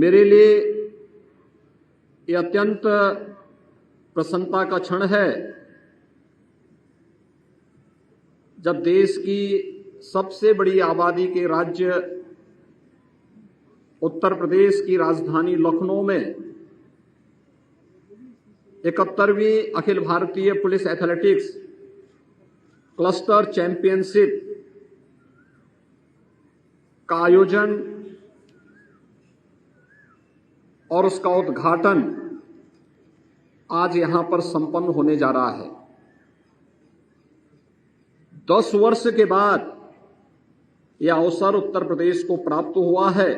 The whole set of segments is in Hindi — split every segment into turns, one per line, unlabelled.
मेरे लिए ये अत्यंत प्रसन्नता का क्षण है जब देश की सबसे बड़ी आबादी के राज्य उत्तर प्रदेश की राजधानी लखनऊ में 71वीं Akhil Bharatiya police athletics cluster championship का आयोजन और उसका उद्घाटन आज यहां पर संपन्न होने जा रहा है। 10 वर्ष के बाद यह अवसर उत्तर प्रदेश को प्राप्त हुआ है।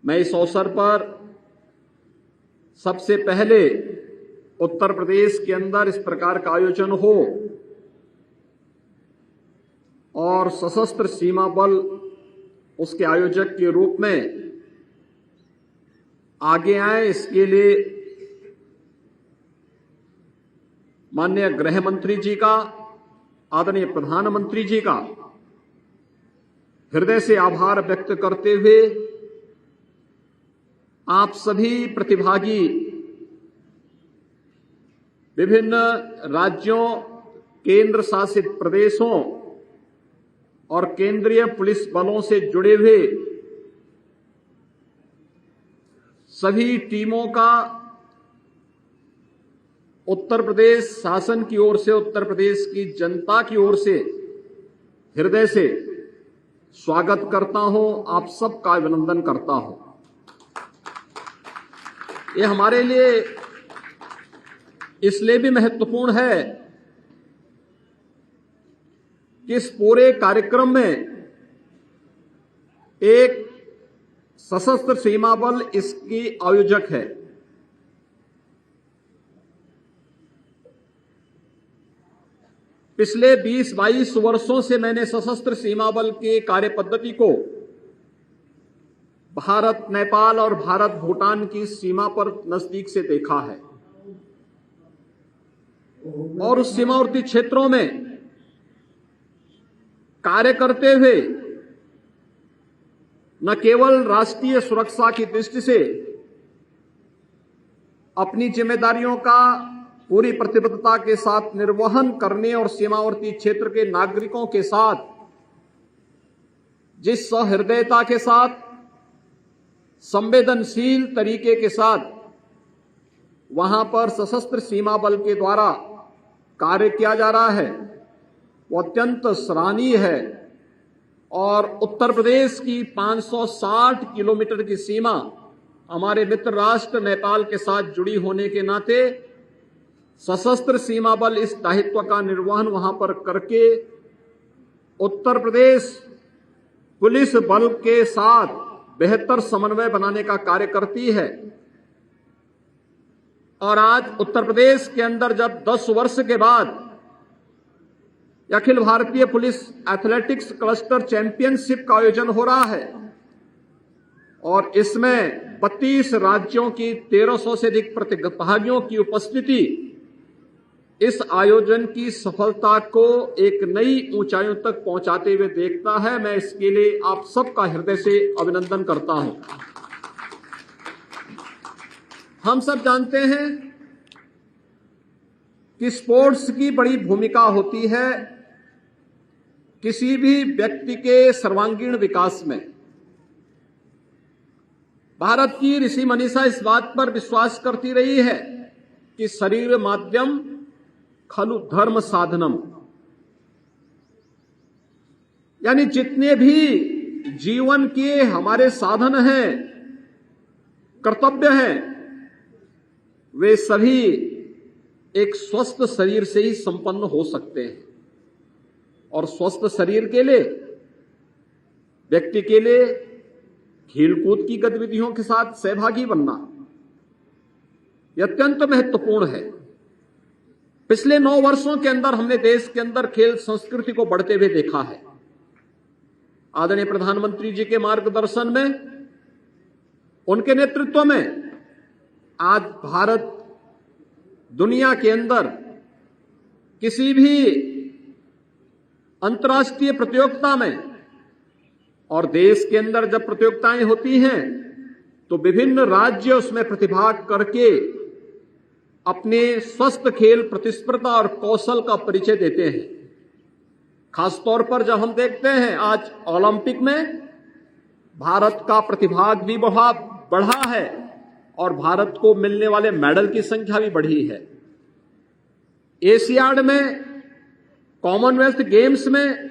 मैं इस अवसर पर सबसे पहले उत्तर प्रदेश के अंदर इस प्रकार का आयोजन हो और सशस्त्र सीमा बल उसके आयोजक के रूप में आगे आए, इसके लिए माननीय गृह मंत्री जी का, आदरणीय प्रधानमंत्री जी का हृदय से आभार व्यक्त करते हुए आप सभी प्रतिभागी विभिन्न राज्यों, केंद्र शासित प्रदेशों और केंद्रीय पुलिस बलों से जुड़े हुए सभी टीमों का उत्तर प्रदेश शासन की ओर से, उत्तर प्रदेश की जनता की ओर से हृदय से स्वागत करता हूं, आप सबका अभिनंदन करता हूं। यह हमारे लिए इसलिए भी महत्वपूर्ण है कि इस पूरे कार्यक्रम में एक सशस्त्र सीमा बल इसकी आयोजक है। पिछले 20-22 वर्षों से मैंने सशस्त्र सीमा बल के कार्य पद्धति को भारत नेपाल और भारत भूटान की सीमा पर नजदीक से देखा है और उस सीमावर्ती क्षेत्रों में कार्य करते हुए न केवल राष्ट्रीय सुरक्षा की दृष्टि से अपनी जिम्मेदारियों का पूरी प्रतिबद्धता के साथ निर्वहन करने और सीमावर्ती क्षेत्र के नागरिकों के साथ जिस सहृदयता के साथ, संवेदनशील तरीके के साथ वहां पर सशस्त्र सीमा बल के द्वारा कार्य किया जा रहा है, वो अत्यंत सराहनीय है। और उत्तर प्रदेश की 560 किलोमीटर की सीमा हमारे मित्र राष्ट्र नेपाल के साथ जुड़ी होने के नाते सशस्त्र सीमा बल इस दायित्व का निर्वहन वहां पर करके उत्तर प्रदेश पुलिस बल के साथ बेहतर समन्वय बनाने का कार्य करती है। और आज उत्तर प्रदेश के अंदर जब 10 वर्ष के बाद Akhil Bharatiya police athletics cluster championship का आयोजन हो रहा है और इसमें 32 राज्यों की 1300 से अधिक प्रतिभागियों की उपस्थिति इस आयोजन की सफलता को एक नई ऊंचाइयों तक पहुंचाते हुए देखता है। मैं इसके लिए आप सबका हृदय से अभिनंदन करता हूं। हम सब जानते हैं कि स्पोर्ट्स की बड़ी भूमिका होती है किसी भी व्यक्ति के सर्वांगीण विकास में। भारत की ऋषि मनीषा इस बात पर विश्वास करती रही है कि शरीर माध्यम खलु धर्म साधनम, यानी जितने भी जीवन के हमारे साधन हैं, कर्तव्य हैं, वे सभी एक स्वस्थ शरीर से ही संपन्न हो सकते हैं। और स्वस्थ शरीर के लिए व्यक्ति के लिए खेलकूद की गतिविधियों के साथ सहभागी बनना यह अत्यंत महत्वपूर्ण है। पिछले 9 वर्षों के अंदर हमने देश के अंदर खेल संस्कृति को बढ़ते हुए देखा है। आदरणीय प्रधानमंत्री जी के मार्गदर्शन में, उनके नेतृत्व में आज भारत दुनिया के अंदर किसी भी अंतर्राष्ट्रीय प्रतियोगिता में और देश के अंदर जब प्रतियोगिताएं होती हैं तो विभिन्न राज्य उसमें प्रतिभाग करके अपने स्वस्थ खेल प्रतिस्पर्धा और कौशल का परिचय देते हैं। खासतौर पर जब हम देखते हैं आज ओलंपिक में भारत का प्रतिभाग भी बढ़ा है और भारत को मिलने वाले मेडल की संख्या भी बढ़ी है। एशियाड में, कॉमनवेल्थ गेम्स में,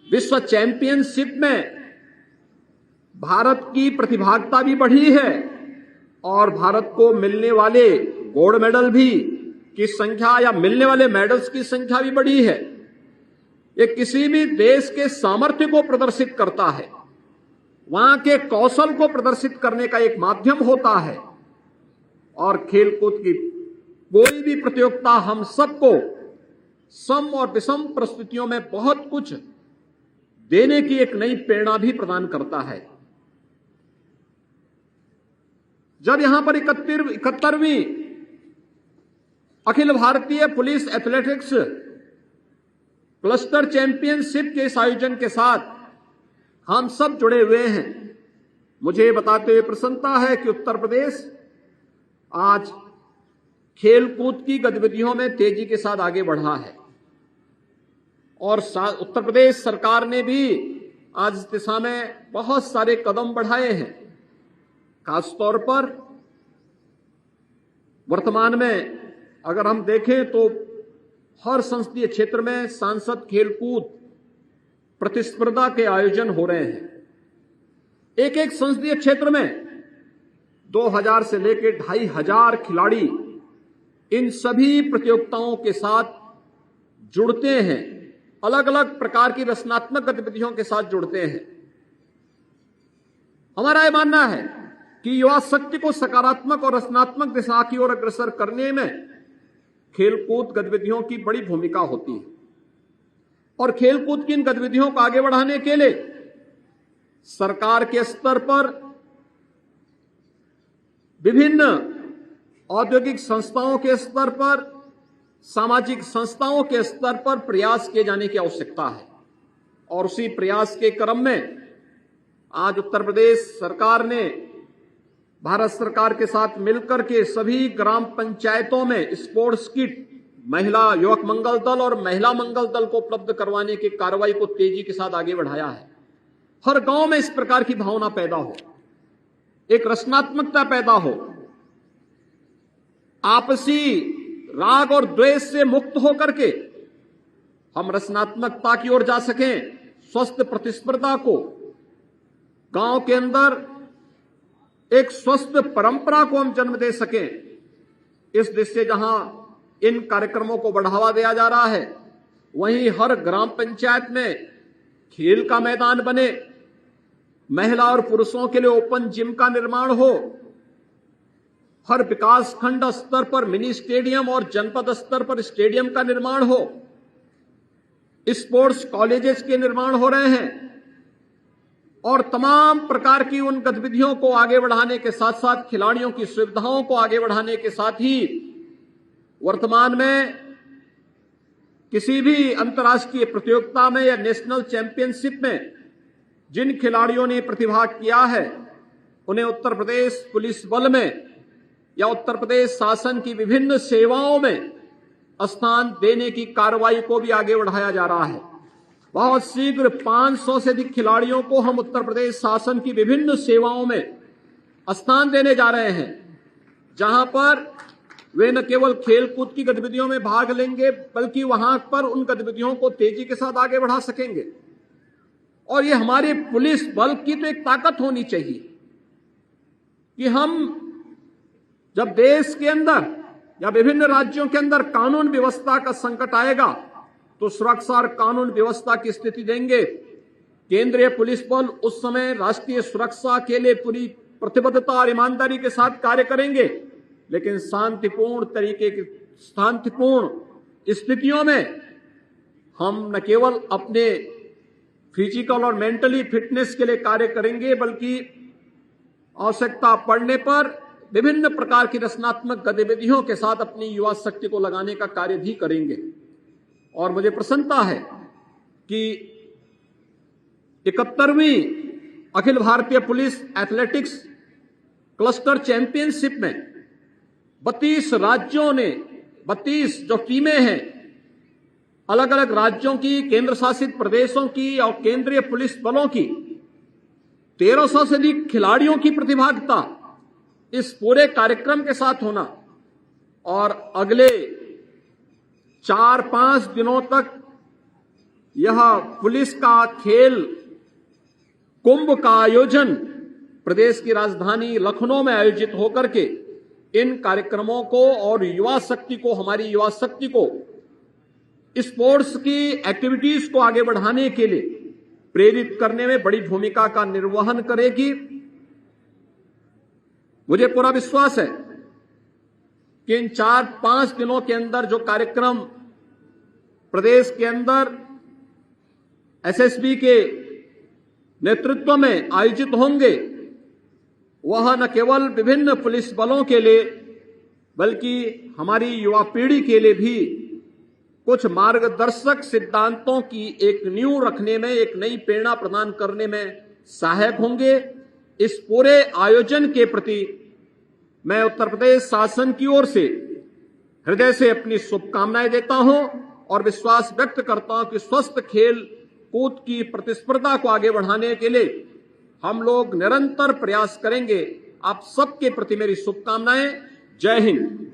विश्व चैंपियनशिप में भारत की प्रतिभागिता भी बढ़ी है और भारत को मिलने वाले गोल्ड मेडल भी की संख्या या मिलने वाले मेडल्स की संख्या भी बढ़ी है। ये किसी भी देश के सामर्थ्य को प्रदर्शित करता है, वहां के कौशल को प्रदर्शित करने का एक माध्यम होता है। और खेलकूद की कोई भी प्रतियोगिता हम सबको सम और विषम परिस्थितियों में बहुत कुछ देने की एक नई प्रेरणा भी प्रदान करता है। जब यहां पर 71वीं Akhil Bharatiya police athletics cluster championship के इस आयोजन के साथ हम सब जुड़े हुए हैं, मुझे बताते हुए प्रसन्नता है कि उत्तर प्रदेश आज खेलकूद की गतिविधियों में तेजी के साथ आगे बढ़ा है और उत्तर प्रदेश सरकार ने भी आज इस दिशा में बहुत सारे कदम बढ़ाए हैं। खासतौर पर वर्तमान में अगर हम देखें तो हर संसदीय क्षेत्र में सांसद खेलकूद प्रतिस्पर्धा के आयोजन हो रहे हैं। एक एक संसदीय क्षेत्र में 2000 से लेकर 2500 खिलाड़ी इन सभी प्रतियोगिताओं के साथ जुड़ते हैं, अलग अलग प्रकार की रचनात्मक गतिविधियों के साथ जुड़ते हैं। हमारा यह मानना है कि युवा शक्ति को सकारात्मक और रचनात्मक दिशा की ओर अग्रसर करने में खेलकूद गतिविधियों की बड़ी भूमिका होती है और खेलकूद की इन गतिविधियों को आगे बढ़ाने के लिए सरकार के स्तर पर विभिन्न औद्योगिक संस्थाओं के स्तर पर, सामाजिक संस्थाओं के स्तर पर प्रयास किए जाने की आवश्यकता है। और उसी प्रयास के क्रम में आज उत्तर प्रदेश सरकार ने भारत सरकार के साथ मिलकर के सभी ग्राम पंचायतों में स्पोर्ट्स किट, महिला युवक मंगल दल और महिला मंगल दल को उपलब्ध करवाने की कार्रवाई को तेजी के साथ आगे बढ़ाया है। हर गांव में इस प्रकार की भावना पैदा हो, एक रचनात्मकता पैदा हो, आपसी राग और द्वेष से मुक्त होकर के हम रचनात्मकता की ओर जा सकें, स्वस्थ प्रतिस्पर्धा को गांव के अंदर एक स्वस्थ परंपरा को हम जन्म दे सकें। इस दिशा से जहां इन कार्यक्रमों को बढ़ावा दिया जा रहा है, वहीं हर ग्राम पंचायत में खेल का मैदान बने, महिला और पुरुषों के लिए ओपन जिम का निर्माण हो, हर विकास खंड स्तर पर मिनी स्टेडियम और जनपद स्तर पर स्टेडियम का निर्माण हो, स्पोर्ट्स कॉलेजेस के निर्माण हो रहे हैं और तमाम प्रकार की उन गतिविधियों को आगे बढ़ाने के साथ साथ खिलाड़ियों की सुविधाओं को आगे बढ़ाने के साथ ही वर्तमान में किसी भी अंतर्राष्ट्रीय प्रतियोगिता में या नेशनल चैंपियनशिप में जिन खिलाड़ियों ने प्रतिभाग किया है, उन्हें उत्तर प्रदेश पुलिस बल में या उत्तर प्रदेश शासन की विभिन्न सेवाओं में स्थान देने की कार्रवाई को भी आगे बढ़ाया जा रहा है। बहुत शीघ्र 500 से अधिक खिलाड़ियों को हम उत्तर प्रदेश शासन की विभिन्न सेवाओं में स्थान देने जा रहे हैं, जहां पर वे न केवल खेलकूद की गतिविधियों में भाग लेंगे बल्कि वहां पर उन गतिविधियों को तेजी के साथ आगे बढ़ा सकेंगे। और ये हमारे पुलिस बल की तो एक ताकत होनी चाहिए कि हम जब देश के अंदर या विभिन्न राज्यों के अंदर कानून व्यवस्था का संकट आएगा तो सुरक्षा और कानून व्यवस्था की स्थिति देंगे। केंद्रीय पुलिस बल उस समय राष्ट्रीय सुरक्षा के लिए पूरी प्रतिबद्धता और ईमानदारी के साथ कार्य करेंगे, लेकिन शांतिपूर्ण स्थितियों में हम न केवल अपने फिजिकल और मेंटली फिटनेस के लिए कार्य करेंगे बल्कि आवश्यकता पड़ने पर विभिन्न प्रकार की रचनात्मक गतिविधियों के साथ अपनी युवा शक्ति को लगाने का कार्य भी करेंगे। और मुझे प्रसन्नता है कि 71वीं Akhil Bharatiya police athletics cluster championship में 32 राज्यों ने 32 जो टीमें हैं, अलग अलग राज्यों की, केंद्र शासित प्रदेशों की और केंद्रीय पुलिस बलों की 1300 से अधिक खिलाड़ियों की प्रतिभागिता इस पूरे कार्यक्रम के साथ होना और अगले 4-5 दिनों तक यह पुलिस का खेल कुंभ का आयोजन प्रदेश की राजधानी लखनऊ में आयोजित होकर के इन कार्यक्रमों को और युवा शक्ति को, हमारी युवा शक्ति को स्पोर्ट्स की एक्टिविटीज को आगे बढ़ाने के लिए प्रेरित करने में बड़ी भूमिका का निर्वहन करेगी। मुझे पूरा विश्वास है कि इन 4-5 दिनों के अंदर जो कार्यक्रम प्रदेश के अंदर एसएसबी के नेतृत्व में आयोजित होंगे, वह न केवल विभिन्न पुलिस बलों के लिए बल्कि हमारी युवा पीढ़ी के लिए भी कुछ मार्गदर्शक सिद्धांतों की एक नींव रखने में, एक नई प्रेरणा प्रदान करने में सहायक होंगे। इस पूरे आयोजन के प्रति मैं उत्तर प्रदेश शासन की ओर से हृदय से अपनी शुभकामनाएं देता हूं और विश्वास व्यक्त करता हूं कि स्वस्थ खेल कूद की प्रतिस्पर्धा को आगे बढ़ाने के लिए हम लोग निरंतर प्रयास करेंगे। आप सबके प्रति मेरी शुभकामनाएं। जय हिंद।